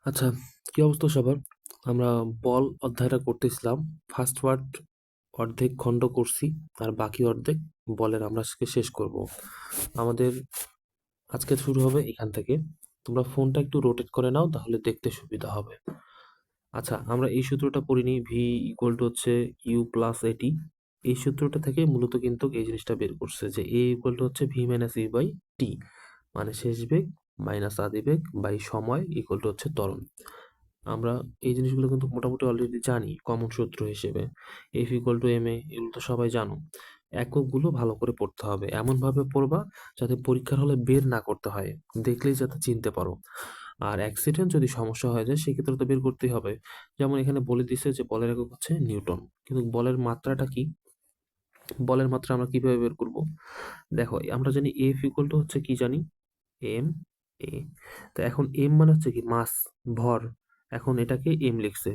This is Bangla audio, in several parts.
আচ্ছা, কি অবস্থা সবার? আমরা বল অধ্যায়টা করতেছিলাম। ফার্স্ট পার্ট অর্ধেক খণ্ড করছি, আর বাকি অর্ধেক বলের আমরা আজকে শেষ করব। আমাদের আজকে শুরু হবে এখান থেকে। তোমরা ফোনটা একটু রোটেট করে নাও, তাহলে দেখতে সুবিধা হবে। আচ্ছা, আমরা এই সূত্রটা পড়িনি, ভি ইকুয়াল টু হচ্ছে ইউ প্লাস এটি। এই সূত্রটা থেকে মূলত কিন্তু এই জিনিসটা বের করছে যে এ ইকুয়াল টু হচ্ছে V minus you by T, মানে শেষ বেগ মাইনাস আদি বেগ বাই সময় ইকুয়াল টু হচ্ছে ত্বরণ। আমরা এই জিনিসগুলো কিন্তু মোটামুটি অলরেডি জানি কমন সূত্র হিসেবে। F equal to M A, এগুলো তো সবাই জানো। এককগুলো ভালো করে পড়তে হবে, এমনভাবে পড়বা যাতে পরীক্ষার হলে বের না করতে হয়, দেখলেই যাতে চিনতে পারো। আর অ্যাক্সিডেন্ট যদি সমস্যা হয়ে যায় সেক্ষেত্রে তো বের করতেই হবে। যেমন এখানে বলে দিছে যে বলের একক হচ্ছে নিউটন, কিন্তু বলের মাত্রাটা কি? বলের মাত্রা আমরা কিভাবে বের করব? দেখো, আমরা জানি এফ ইকুয়াল টু হচ্ছে কি জানি, এম এ। তো এখন এম মানে হচ্ছে কি মাস, ভর। এখন এটাকে এম লিখছে,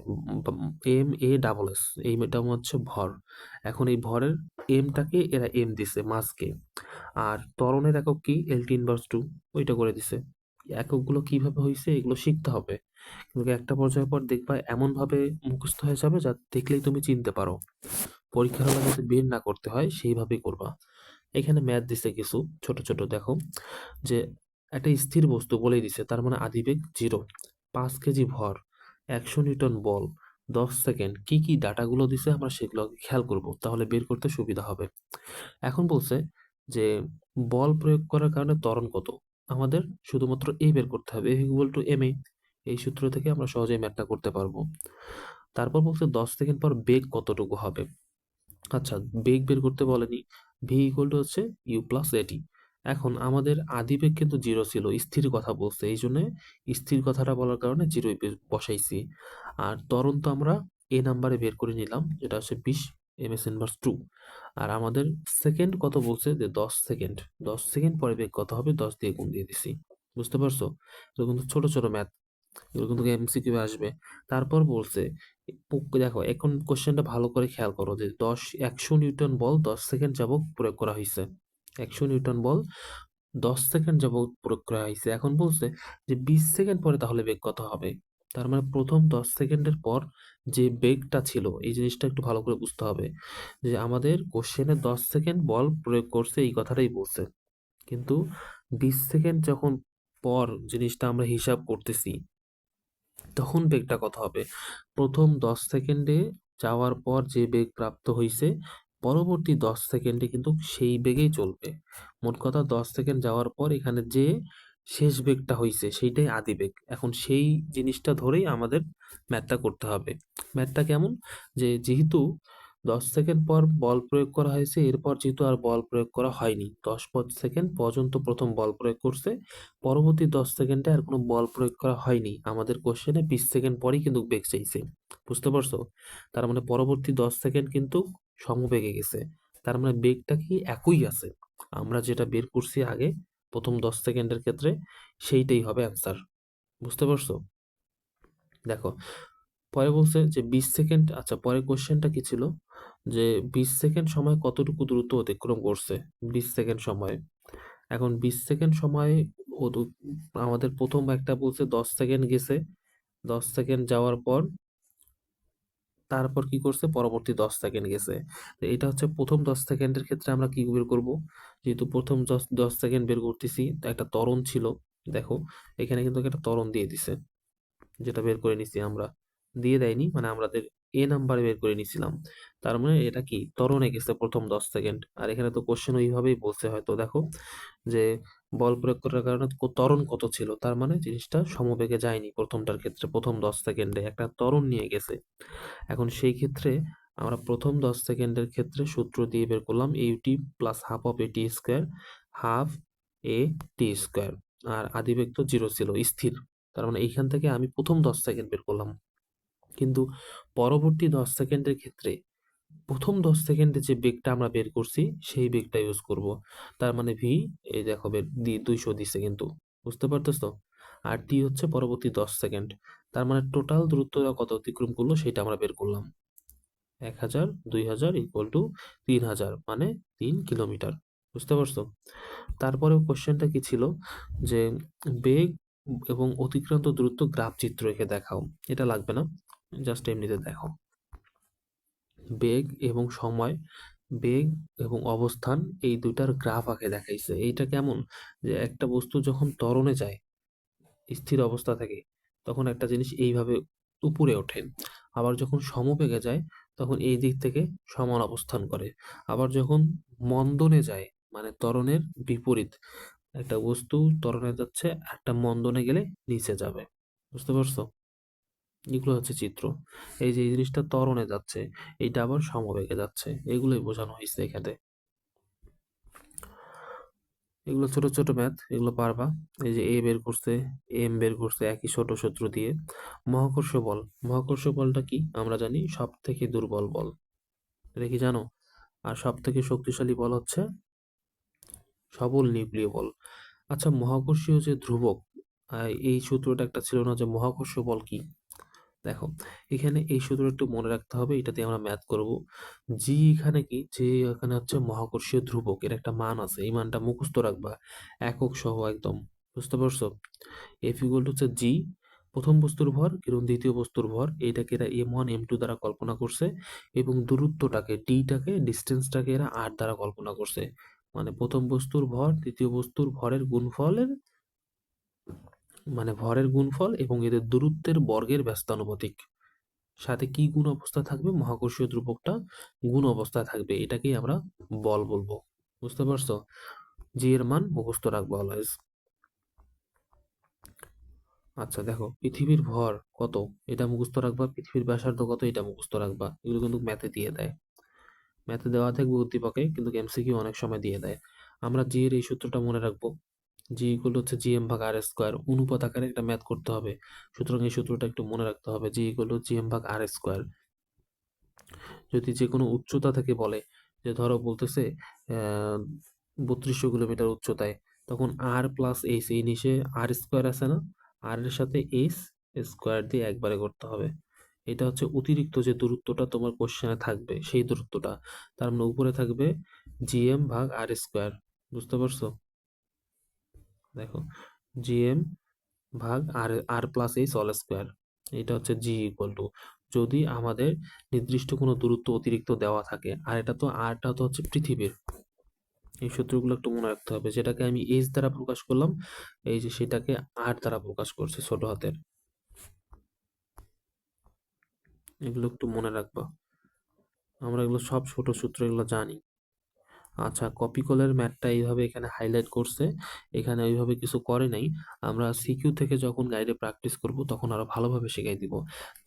এম এ ডাবল এস, এইটা হচ্ছে ভর। এখন এই ভরের এমটাকে এরা এম দিছে মাসকে। আর ত্বরণের একক কি, এলটি ইনভার্স টু, ওইটা করে দিছে। এককগুলো কিভাবে হয়েছে এগুলো শিখতে হবে, কিন্তু একটা পর্যায়ের পর দেখবা এমন ভাবে মুখস্থ হয়ে যাবে যা দেখলেই তুমি চিনতে পারো। পরীক্ষার হলে যাতে বের না করতে হয় সেইভাবেই করবা। এখানে ম্যাথ দিছে কিছু ছোট ছোট, দেখো যে একটা স্থির বস্তু বলেই দিছে, তার মানে আদিবেগ 0, 5 কেজি ভর, 100 নিউটন বল, 10 সেকেন্ড। কি কি ডাটাগুলো দিছে আমরা সেগুলো খেয়াল করব, তাহলে বের করতে সুবিধা হবে। এখন বলছে যে বল প্রয়োগ করার কারণে ত্বরণ কত, আমাদের শুধুমাত্র এই বের করতে হবে, এ ইকুয়াল টু এম এ। এই সূত্র থেকে আমরা সহজেই ম্যাথটা করতে পারবো। তারপর বলছে 10 সেকেন্ড পর বেগ কতটুকু হবে। আচ্ছা, বেগ বের করতে বলেনি, ভি ইকুয়াল টু হচ্ছে ইউ প্লাস এটি। এখন আমাদের আদি বেগ কিন্তু 0 ছিল, স্থির কথা বলছে, এই জন্য স্থির কথাটা বলার কারণে 0 বসাইছি। আর ত্বরণ তো আমরা এ নাম্বারে বের করে নিলাম, যেটা হচ্ছে 20 এম এস ইনভার্স 2। আর আমাদের সেকেন্ড কত বলছে, যে 10 সেকেন্ড। 10 সেকেন্ড পরে বেগ কত হবে, 10 দিয়ে গুণ দিয়ে দিছি। বুঝতে পারছো? এগুলো কিন্তু ছোট ছোট ম্যাথ, এগুলো কিন্তু এমসিকিউ আসবে। তারপর বলছে, দেখো এখন কোশ্চেনটা ভালো করে খেয়াল করো, যে 100 নিউটন বল 10 সেকেন্ড যাবত প্রয়োগ করা হয়েছে। 100 নিউটন বল 10 সেকেন্ড যাবত প্রয়োগ করা হয়েছে। এখন বলছে যে 20 সেকেন্ড পরে তাহলে বেগ কত হবে। তার মানে প্রথম 10 সেকেন্ডের পর যে বেগটা ছিল, এই জিনিসটা একটু ভালো করে বুঝতে হবে, যে আমাদের কোশ্চেনে 10 সেকেন্ড বল প্রয়োগ করছে এই কথাটাই বলছে, কিন্তু 20 সেকেন্ড যখন পর জিনিসটা আমরা হিসাব করতেছি, তখন বেগটা কত হবে। প্রথম 10 সেকেন্ডে যাওয়ার পর যে বেগ প্রাপ্ত হয়েছে, পরবর্তী 10 সেকেন্ডে কিন্তু সেই বেগেই চলবে। মোট কথা 10 সেকেন্ড যাওয়ার পর এখানে যে শেষ বেগটা হয়েছে সেইটাই আদি বেগ। এখন সেই জিনিসটা ধরেই আমাদের ম্যাথটা করতে হবে। ম্যাথটা কেমন, যে যেহেতু 10 সেকেন্ড পর বল প্রয়োগ করা হয়েছে, এরপর যেহেতু আর বল প্রয়োগ করা হয়নি, 10 সেকেন্ড পর্যন্ত প্রথম বল প্রয়োগ করছে, পরবর্তী 10 সেকেন্ডে আর কোনো বল প্রয়োগ করা হয়নি। আমাদের কোশ্চেনে 20 সেকেন্ড পরেই কিন্তু বেগ চাইছে। বুঝতে পারছো? তার মানে পরবর্তী 10 সেকেন্ড কিন্তু সমবেগে গেছে। তার মানে বেগটা কি একই আছে, আমরা যেটা বের করছি আগে প্রথম 10 সেকেন্ডের ক্ষেত্রে, সেইটাই হবে অ্যান্সার। বুঝতে পারছো? দেখো, পরে বলছে যে 20 সেকেন্ড। আচ্ছা, পরের কোশ্চেনটা কি ছিল, যে 20 সেকেন্ড সময় কতটুকু দূরত্ব অতিক্রম করছে। 20 সেকেন্ড সময়, এখন 20 সেকেন্ড সময় ও তো আমাদের প্রথম একটা বলছে 10 সেকেন্ড গেছে। 10 সেকেন্ড যাওয়ার পর তারপর কি করছে, পরবর্তী 10 সেকেন্ড গেছে। তো এটা হচ্ছে প্রথম 10 সেকেন্ডের ক্ষেত্রে আমরা কি বের করব, যেহেতু প্রথম 10 সেকেন্ড বের করতেছি, তো একটা ত্বরণ ছিল। দেখো, এখানে কিন্তু একটা ত্বরণ দিয়ে দিছে, যেটা বের করে নিছি আমরা। দিয়ে দেয়নি, মানে আমাদের এ নাম্বারে বের করে নিছিলাম। তার মানে এটা কি ত্বরণে গেছে প্রথম 10 সেকেন্ড। আর এখানে তো কোশ্চেন ওইভাবেই বলছে, হয়তো দেখো যে বল প্রয়োগ করার কারণে ত্বরণ কত ছিল, তার মানে জিনিসটা সমবেগে যায়নি প্রথমটার ক্ষেত্রে, প্রথম 10 সেকেন্ডে একটা ত্বরণ নিয়ে গেছে। এখন সেই ক্ষেত্রে আমরা প্রথম 10 সেকেন্ডের ক্ষেত্রে সূত্র দিয়ে বের করলাম, u t plus half of a t square, half a t square. আর আদিবেগ তো 0 ছিল, স্থির। তার মানে এইখান থেকে আমি প্রথম 10 সেকেন্ড বের করলাম, কিন্তু পরবর্তী 10 সেকেন্ডের ক্ষেত্রে প্রথম 10 সেকেন্ডে যে বেগটা আমরা বের করছি সেই বেগটা ইউজ করব। তার মানে ভি, এই দেখো 200 দিছে কিন্তু। বুঝতে পারতেছো? আর টি হচ্ছে পরবর্তী 10 সেকেন্ড। তার মানে টোটাল দূরত্ব কত অতিক্রম করলো সেটা আমরা বের করলাম। 1000, 2000 ইকুয়াল টু 3000, মানে 3 কিলোমিটার। বুঝতে পারছো? তারপরেও কোশ্চেনটা কি ছিল, যে বেগ এবং অতিক্রান্ত দূরত্ব গ্রাফ চিত্র এঁকে দেখাও। এটা লাগবে না, জাস্ট এমনিতে দেখো। বেগ এবং সময়, বেগ এবং অবস্থান, এই দুইটার গ্রাফ আঁকে দেখাইছে। এইটা কেমন, যে একটা বস্তু যখন ত্বরণে যায় স্থির অবস্থা থেকে, তখন একটা জিনিস এইভাবে উপরে ওঠে। আবার যখন সমবেগে যায় তখন এই দিক থেকে সমান অবস্থান করে। আবার যখন মন্দনে যায়, মানে ত্বরণের বিপরীত, একটা বস্তু ত্বরণে যাচ্ছে, একটা মন্দনে গেলে নিচে যাবে। বুঝতে পারছো? এগুলো হচ্ছে চিত্র। এই যে এই জিনিসটা ত্বরণে যাচ্ছে, এইটা আবার সমবেগে যাচ্ছে, এগুলোই বোঝানো হয়েছে এখানে। এগুলো ছোট ছোট ম্যাথ, এগুলো পারবা। এই যে এ বের করছে, এম বের করছে একই ছোট সূত্র দিয়ে। মহাকর্ষ বল, মহাকর্ষ বলটা কি আমরা জানি, সব থেকে দুর্বল বল। এটা কি জানো? আর সব থেকে শক্তিশালী বল হচ্ছে সবল নিউক্লিয় বল। আচ্ছা, মহাকর্ষীয় যে ধ্রুবক, এই সূত্রটা একটা ছিল না, যে মহাকর্ষ বল কি? দেখো, এখানে এই সূত্র একটু মনে রাখতে হবে, এটা দিয়ে আমরা ম্যাথ করব। জি এখানে কি, যে এখানে হচ্ছে মহাকর্ষীয় ধ্রুবক, এর একটা মান আছে, এই মানটা মুখস্থ রাখবা একক সহ একদম। বুঝতে পারছো? এফ ইকুয়াল টু হচ্ছে জি, প্রথম বস্তুর ভর এবং দ্বিতীয় বস্তুর ভর, এইটাকে এরা M1 M2 দ্বারা কল্পনা করছে, এবং দূরত্বটাকে ডিটাকে, ডিস্টেন্সটাকে এরা আর দ্বারা কল্পনা করছে। মানে প্রথম বস্তুর ভর দ্বিতীয় বস্তুর ভরের গুণফলের, মানে ভরের গুণফল এবং এদের দূরত্বের বর্গের ব্যস্তানুপাতিক। সাথে কি গুণ অবস্থা থাকবে, মহাকর্ষীয় ধ্রুবকটা গুণ অবস্থায় থাকবে, এটাকেই আমরা বল বলবো। বুঝতে পারছো? জি এর মান মুখস্থ রাখবো অলওয়েজ। আচ্ছা দেখো, পৃথিবীর ভর কত, এটা মুখস্থ রাখবা। পৃথিবীর ব্যাসার্ধ কত, এটা মুখস্থ রাখবা। এগুলো কিন্তু ম্যাথে দিয়ে দেয়, ম্যাথে দেওয়া থাকবে উদ্দীপকে, কিন্তু এমসিকিউ অনেক সময় দিয়ে দেয়। আমরা জি এর এই সূত্রটা মনে রাখবো, জি ইকুয়াল হচ্ছে জি এম ভাগ আর স্কোয়ার। অনুপাত আকারে একটা ম্যাথ করতে হবে, সুতরাং এই সূত্রটা একটু মনে রাখতে হবে। জি ইকুয়াল জি এম ভাগ আর স্কোয়ার। যদি যে কোনো উচ্চতা থেকে বলে, যে ধরো বলতেছে 3200 কিলোমিটার উচ্চতায়, তখন আর প্লাস এইচ, এই নিচে আর স্কোয়ার আছে না, আর এর সাথে এইচ স্কোয়ার দিয়ে একবারে করতে হবে। এটা হচ্ছে অতিরিক্ত যে দূরত্বটা তোমার কোশ্চেনে থাকবে, সেই দূরত্বটা। তার মানে উপরে থাকবে জিএম ভাগ আর স্কোয়ার। বুঝতে পারছো? দেখো, জিএম ভাগ আর আর প্লাস এইচ অল স্কোয়ার, এটা হচ্ছে জি ইকুয়াল টু, যদি আমাদের নির্দিষ্ট কোনো দূরত্ব অতিরিক্ত দেওয়া থাকে। আর এটা তো, আরটা তো হচ্ছে পৃথিবীর। এই সূত্রগুলো একটু মনে রাখতে হবে, যেটাকে আমি এইচ দ্বারা প্রকাশ করলাম, এই যে সেটাকে আর দ্বারা প্রকাশ করছে ছোট হাতের। এগুলো একটু মনে রাখবা, আমরা এগুলো সব ছোট সূত্র, এগুলো জানি। আচ্ছা, কপি কলের ম্যাথটা এইভাবে এখানে হাইলাইট করছে, এখানে ওইভাবে কিছু করে নাই। আমরা সিকিউ থেকে যখন গাইডে প্র্যাকটিস করব তখন আরো ভালোভাবে শিখাই দিব।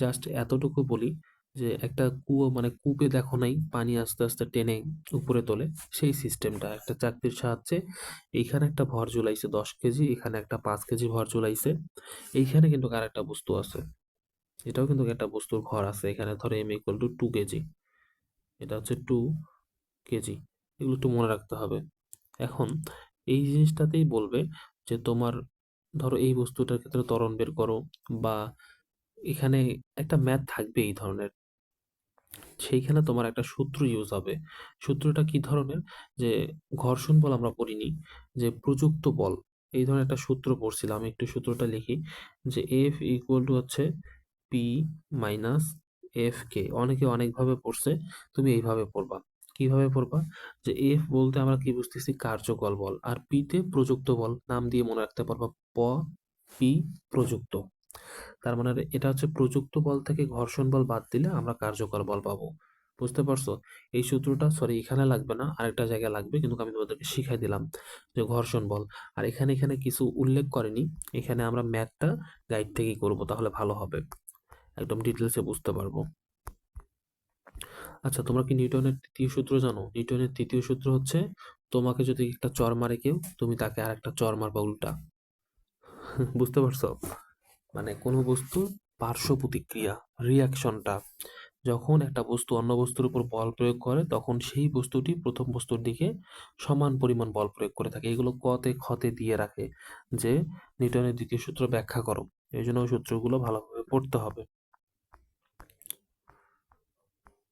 জাস্ট এতটুকু বলি, যে একটা কুয়ো, মানে কূপে দেখো নাই পানি আস্তে আস্তে টেনে উপরে তোলে, সেই সিস্টেমটা একটা চাকতির সাহায্যে। এইখানে একটা ভর ঝুলাইছে 10 কেজি, এখানে একটা 5 কেজি ভর ঝুলাইছে। এইখানে কিন্তু আর একটা বস্তু আছে, এটাও কিন্তু একটা বস্তুর ভর আছে এখানে। ধরো এম ইকুয়াল টু 2 কেজি, এটা হচ্ছে 2 কেজি। এগুলো একটু মনে রাখতে হবে। এখন এই জিনিসটাতেই বলবে যে তোমার, ধরো এই বস্তুটার ক্ষেত্রে ত্বরণ বের করো, বা এখানে একটা ম্যাথ থাকবে এই ধরনের, সেইখানে তোমার একটা সূত্র ইউজ হবে। সূত্রটা কি ধরনের, যে ঘর্ষণ বল আমরা পড়িনি, যে প্রযুক্ত বল, এই ধরনের একটা সূত্র পড়ছিলাম। আমি একটু সূত্রটা লিখি, যে এফ ইকুয়াল টু হচ্ছে পি মাইনাস এফ কে। অনেকে অনেকভাবে পড়ছে, তুমি এইভাবে পড়বা। কিভাবে পড়বা, যে এফ বলতে আমরা কি বুঝতেছি, কার্যকর বল, আর পি তে প্রযুক্ত বল, নাম দিয়ে মনে রাখতে পারবা, প পি প্রযুক্ত। তার মানে এটা হচ্ছে প্রযুক্ত বল থেকে ঘর্ষণ বল বাদ দিলে আমরা কার্যকর বল পাবো। বুঝতে পারছো? এই সূত্রটা সরি এখানে লাগবে না, আরেকটা জায়গায় লাগবে, কিন্তু আমি তোমাদেরকে শিখাই দিলাম যে ঘর্ষণ বল। আর এখানে এখানে কিছু উল্লেখ করেনি, এখানে আমরা ম্যাথটা গাইড থেকেই করব, তাহলে ভালো হবে, একদম ডিটেলসে বুঝতে পারবো। আচ্ছা, তোমরা কি নিউটনের তৃতীয় সূত্র জানো? নিউটনের তৃতীয় সূত্র হচ্ছে, তোমাকে যদি একটা চর মারে কেউ, তুমি তাকে আর একটা চর মারবা উল্টা। বুঝতে পারছো? মানে কোনো বস্তুর পার্শ্ব প্রতিক্রিয়া, রিয়াকশনটা, যখন একটা বস্তু অন্য বস্তুর উপর বল প্রয়োগ করে, তখন সেই বস্তুটি প্রথম বস্তুর দিকে সমান পরিমাণ বল প্রয়োগ করে থাকে। এগুলো কতে ক্ষতে দিয়ে রাখে, যে নিউটনের দ্বিতীয় সূত্র ব্যাখ্যা করো। এই জন্য ওই সূত্রগুলো ভালোভাবে পড়তে হবে।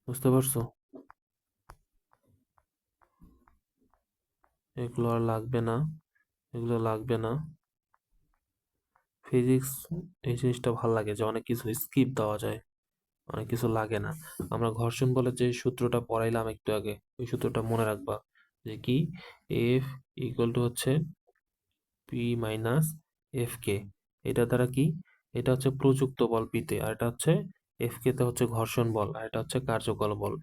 বুঝতে পারছো? এগুলো আর লাগবে না, এগুলো লাগবে না। ফিজিক্স এই জিনিসটা ভাল লাগে যে অনেক কিছু স্কিপ দেওয়া যায়, অনেক কিছু লাগে না। আমরা ঘর্ষণ বলের যে সূত্রটা পড়াইলাম একটু আগে, ওই সূত্রটা মনে রাখবা যে কি, এফ ইকুয়াল টু হচ্ছে পি মাইনাস এফ কে। এটা দ্বারা কি, এটা হচ্ছে প্রযুক্ত বল পিতে, আর এটা হচ্ছে এফ কে তে হচ্ছে ঘর্ষণ বল, আর এটা হচ্ছে কার্যকর বল।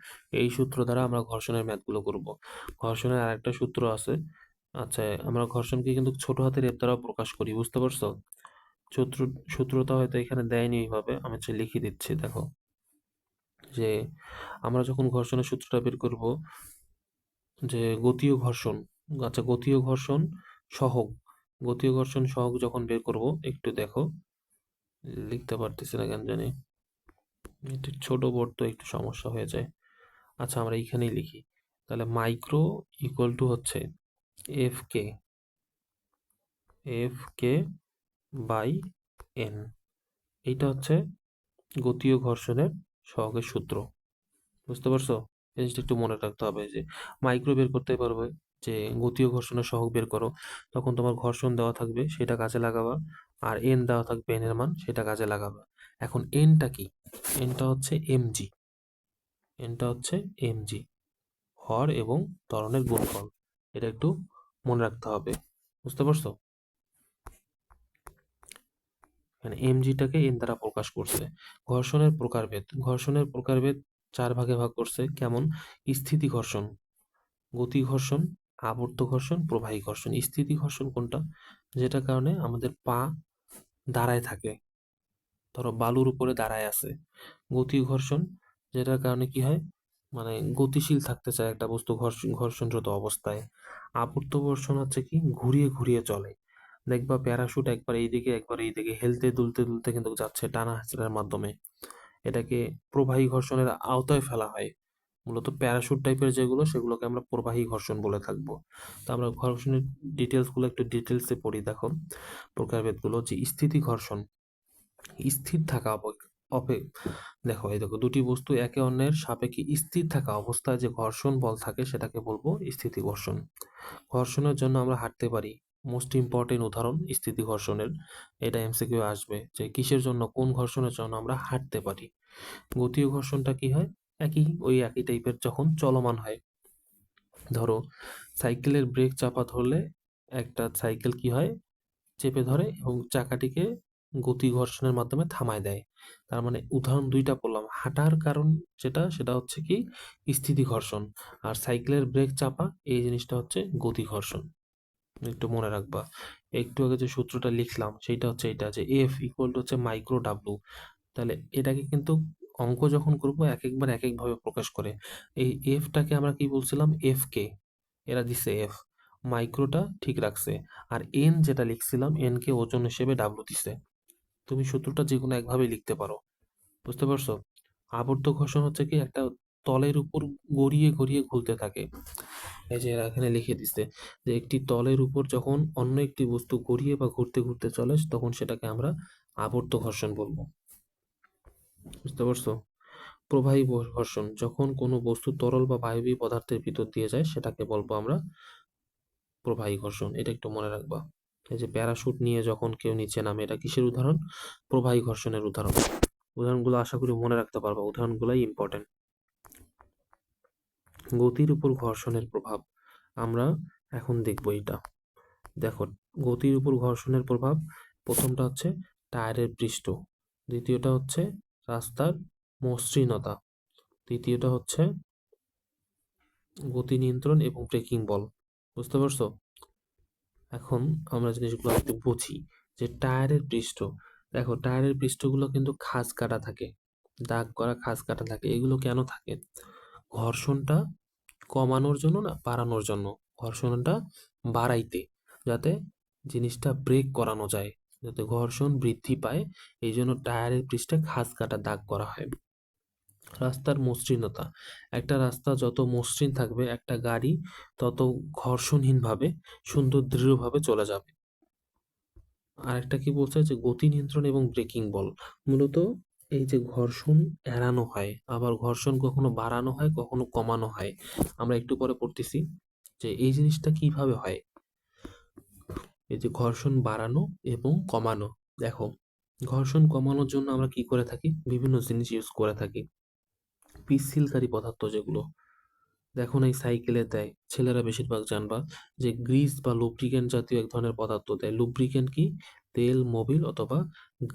এই সূত্র দ্বারা আমরা ঘর্ষণের ম্যাথগুলো করব। ঘর্ষণের আরেকটা সূত্র আছে। আচ্ছা, আমরা ঘর্ষণকে কিন্তু ছোট হাতের এফ দ্বারাও প্রকাশ করি, বুঝতে পারছো? সূত্র সূত্রটা হয়তো এখানে দেয়নি এইভাবে, আমি হচ্ছে লিখে দিচ্ছি, দেখো যে আমরা যখন ঘর্ষণের সূত্রটা বের করব, যে গতীয় ঘর্ষণ, আচ্ছা গতীয় ঘর্ষণ সহগ, গতীয় ঘর্ষণ সহগ যখন বের করব, একটু দেখো, লিখতে পারতেছি না কেন জানি, একটু ছোট বোর্ড তো একটু সমস্যা হয়ে যায়। আচ্ছা, আমরা এইখানেই লিখি তাহলে, মাইক্রো ইকুয়াল টু হচ্ছে F K, F K by N. এইটা হচ্ছে গতীয় ঘর্ষণের সহগের সূত্র, বুঝতে পারছো? এই জিনিসটা একটু মনে রাখতে হবে যে মাইক্রো বের করতে পারবে, যে গতীয় ঘর্ষণের সহগ বের করো, তখন তোমার ঘর্ষণ দেওয়া থাকবে, সেটা কাজে লাগাবা, আর এন দেওয়া থাকবে, এন এর মান, সেটা কাজে লাগাবা। এখন এনটা কি? এনটা হচ্ছে এমজি, এনটা হচ্ছে এমজি, হর এবং ত্বরণের গুণফল। এটা একটু মনে রাখতে হবে, বুঝতে পারছো? মানে এমজিটাকে এন দ্বারা প্রকাশ করছে। ঘর্ষণের প্রকারভেদ, ঘর্ষণের প্রকারভেদ 4 ভাগে ভাগ করছে। কেমন? স্থিতি ঘর্ষণ, গতি ঘর্ষণ, আবর্ত ঘর্ষণ, প্রবাহী ঘর্ষণ। স্থিতি ঘর্ষণ কোনটা? যেটার কারণে আমাদের পা দাঁড়ায় থাকে, ধরো বালুর উপরে দাঁড়ায় আছে। গতি ঘর্ষণ, যেটার কারণে কি হয়, মানে গতিশীল থাকতে চায় একটা বস্তু ঘর্ষণরত অবস্থায়। আবর্ত ঘর্ষণ হচ্ছে কি, ঘুরিয়ে ঘুরিয়ে চলে। দেখবা প্যারাশুট একবার এইদিকে একবার এইদিকে হেলতে দুলতে দুলতে কিন্তু যাচ্ছে টানা হেঁচড়ার মাধ্যমে। এটাকে প্রবাহী ঘর্ষণের আওতায় ফেলা হয়। মূলত প্যারাশুট টাইপের যেগুলো, সেগুলোকে আমরা প্রবাহী ঘর্ষণ বলে থাকবো। তো আমরা ঘর্ষণের ডিটেলসগুলো একটু ডিটেলসে পড়ি, দেখো প্রকারভেদগুলো। যে স্থিতি ঘর্ষণ, স্থির থাকা দেখো এই দেখো, দুটি বস্তু একে অন্যের সাপেক্ষে স্থির থাকা অবস্থায় যে ঘর্ষণ বল থাকে, সেটাকে বলবো স্থিতি ঘর্ষণ। ঘর্ষণের জন্য আমরা হাঁটতে পারি, মোস্ট ইম্পর্টেন্ট উদাহরণ স্থিতি ঘর্ষণের। এটা এমসিকিউ আসবে যে কিসের জন্য, কোন ঘর্ষণের জন্য আমরা হাঁটতে পারি। গতীয় ঘর্ষণটা কি হয়? একই টাইপের, যখন চলমান হয়। ধরো সাইকেলের ব্রেক চাপা ধরলে একটা সাইকেল কি হয়, চেপে ধরে এবং চাকাটিকে গতি ঘর্ষণের মাধ্যমে থামায় দেয়। তার মানে উদাহরণ দুইটা বললাম। হাঁটার কারণ যেটা, সেটা হচ্ছে কি, স্থিতি ঘর্ষণ, আর সাইকেলের ব্রেক চাপা, এই জিনিসটা হচ্ছে গতি ঘর্ষণ। একটু মনে রাখবা। একটু আগে যে সূত্রটা লিখলাম, সেইটা হচ্ছে এটা, যে এফ ইকুয়াল টু হচ্ছে মাইক্রো ডাব্লু। তাহলে এটাকে কিন্তু অঙ্ক যখন করবো, এক একবার এক এক ভাবে প্রকাশ করে। এই এফটাকে আমরা কি বলছিলাম, এফ কে, এরা দিছে এফ, মাইক্রোটা ঠিক রাখছে, আর এন যেটা লিখছিলাম, এন কে ওজন হিসেবে ডাব্লু দিছে। তুমি সূত্রটা যে কোনো একভাবে লিখতে পারো, বুঝতে পারছো? আবর্ত ঘর্ষণ হচ্ছে কি, একটা তলের উপর গড়িয়ে গড়িয়ে ঘুরতে থাকে। এই যে এরা এখানে লিখে দিচ্ছে যে একটি তলের উপর যখন অন্য একটি বস্তু গড়িয়ে বা ঘুরতে ঘুরতে চলে, তখন সেটাকে আমরা আবর্ত ঘর্ষণ বলবো, বুঝতে পারছো? প্রবাহী ঘর্ষণ, যখন কোনো বস্তু তরল বা বায়বীয় পদার্থের ভিতর দিয়ে যায়, সেটাকে বলবো আমরা প্রবাহী ঘর্ষণ। এটা একটু মনে রাখবা। এই যে প্যারাশুট নিয়ে যখন কেউ নিচে নামে, এটা কিসের উদাহরণ? প্রবাহী ঘর্ষণের উদাহরণ। উদাহরণগুলো আশা করি মনে রাখতে পারবা, উদাহরণগুলোই ইম্পর্টেন্ট। গতির উপর ঘর্ষণের প্রভাব আমরা এখন দেখবো। এটা দেখো, গতির উপর ঘর্ষণের প্রভাব, প্রথমটা হচ্ছে টায়ারের পৃষ্ঠ, দ্বিতীয়টা হচ্ছে রাস্তার মসৃণতা, তৃতীয়টা হচ্ছে গতি নিয়ন্ত্রণ এবং ব্রেকিং বল, বুঝতে পারছো? এখন আমরা জিনিসগুলো একটু বুঝি। যে টায়ারের পৃষ্ঠ, দেখো টায়ারের পৃষ্ঠগুলো কিন্তু খাঁজ কাটা থাকে, দাগ করা খাঁজ কাটা থাকে। এগুলো কেন থাকে? ঘর্ষণটা কমানোর জন্য না বাড়ানোর জন্য? ঘর্ষণটা বাড়াইতে, যাতে জিনিসটা ব্রেক করানো যায়, যাতে ঘর্ষণ বৃদ্ধি পায়, এই জন্য টায়ারের পৃষ্ঠে খাঁজ কাটা দাগ করা হয়। রাস্তার মসৃণতা, একটা রাস্তা যত মসৃণ থাকবে, একটা গাড়ি তত ঘর্ষণহীনভাবে সুন্দর দৃঢ়ভাবে চলে যাবে। আর একটা কি বলছে, যে গতি নিয়ন্ত্রণ এবং ব্রেকিং বল, মূলত এই যে ঘর্ষণ এড়ানো হয়, আবার ঘর্ষণ কখনো বাড়ানো হয়, কখনো কমানো হয়। আমরা একটু পরে পড়তেছি যে এই জিনিসটা কিভাবে হয়। এই যে ঘর্ষণ বাড়ানো এবং কমানো, দেখো, ঘর্ষণ কমানোর জন্য আমরা কি করে থাকি? বিভিন্ন জিনিস ইউজ করে থাকি। পিচ্ছিলকারী পদার্থ যেগুলো, দেখো না এই সাইকেলে দেয়, ছেলেরা বেশিরভাগ জানবা যে গ্রিস বা লুব্রিকেন্ট জাতীয় এক ধরনের পদার্থ দেয়। লুব্রিকেন্ট কি? তেল, মোবিল অথবা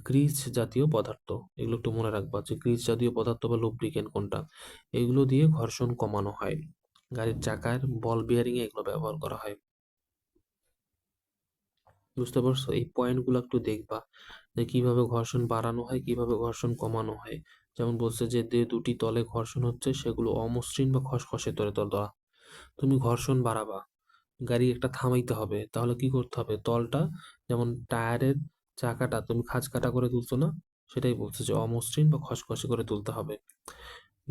গ্রিস জাতীয় পদার্থ। এগুলো একটু মনে রাখবা যে গ্রিস জাতীয় পদার্থ বা লুব্রিকেন্ট কোনটা। এগুলো দিয়ে ঘর্ষণ কমানো হয়। গাড়ির চাকার বল বিয়ারিং এ এগুলো ব্যবহার করা হয়। বুঝতে পারছো? এই পয়েন্টগুলো একটু দেখবা যে কিভাবে ঘর্ষণ বাড়ানো হয়, কিভাবে ঘর্ষণ কমানো হয়। যেমন বলছে যে দুটি তলে ঘর্ষণ হচ্ছে সেগুলো অমসৃণ বা খসখসে তলে তলা। তুমি ঘর্ষণ বাড়াবা, গাড়ি একটা থামাইতে হবে, তাহলে কি করতে হবে? তলটা, যেমন টায়ারের চাকাটা তুমি খাঁজ কাটা করে তুলছো না, সেটাই বলছে যে অমসৃণ বা খসখসে করে তুলতে হবে।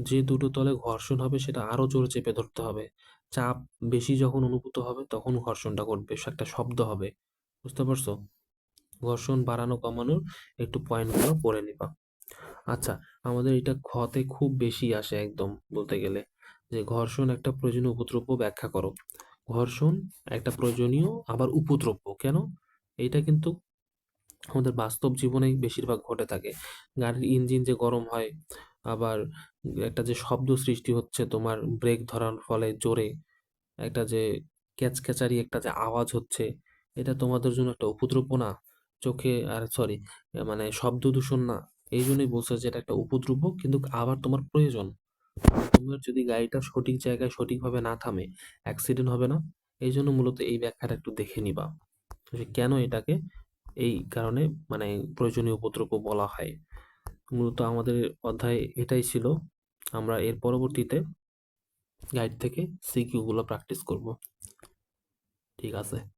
যে দুটো তলে ঘর্ষণ হবে সেটা আরো জোরে চেপে ধরতে হবে। চাপ বেশি যখন অনুভূত হবে তখন ঘর্ষণটা ঘটবে, একটা শব্দ হবে। বুঝতে পারছো? ঘর্ষণ বাড়ানো কমানোর একটু পয়েন্টগুলো পড়ে নিবা। আচ্ছা, আমাদের এটা ক্ষতে খুব বেশি আসে একদম বলতে গেলে, যে ঘর্ষণ একটা প্রয়োজনীয় উপদ্রব্য ব্যাখ্যা করো। ঘর্ষণ একটা প্রয়োজনীয় আবার উপদ্রব্য কেন? এইটা কিন্তু আমাদের বাস্তব জীবনেই বেশিরভাগ ঘটে থাকে। গাড়ির ইঞ্জিন যে গরম হয়, আবার একটা যে শব্দ সৃষ্টি হচ্ছে তোমার ব্রেক ধরার ফলে জোরে, একটা যে ক্যাচক্যাচারি একটা যে আওয়াজ হচ্ছে, এটা তোমাদের জন্য একটা উপদ্রব না? চোখে আর সরি, মানে শব্দ দূষণ না? এই জন্যই বলছে যে এটা একটা উপদ্রব, কিন্তু আবার তোমার প্রয়োজন। তোমার যদি গাড়িটা সঠিক জায়গায় সঠিকভাবে না থামে, অ্যাক্সিডেন্ট হবে না? এই জন্য মূলত এই ব্যাখ্যাটা একটু দেখে নিবা যে কেন এটাকে এই কারণে মানে প্রয়োজনীয় উপদ্রব বলা হয়। মূলত আমাদের অধ্যায় এটাই ছিল। আমরা এর পরবর্তীতে গাইড থেকে সিকিউ গুলো প্র্যাকটিস করব। ঠিক আছে।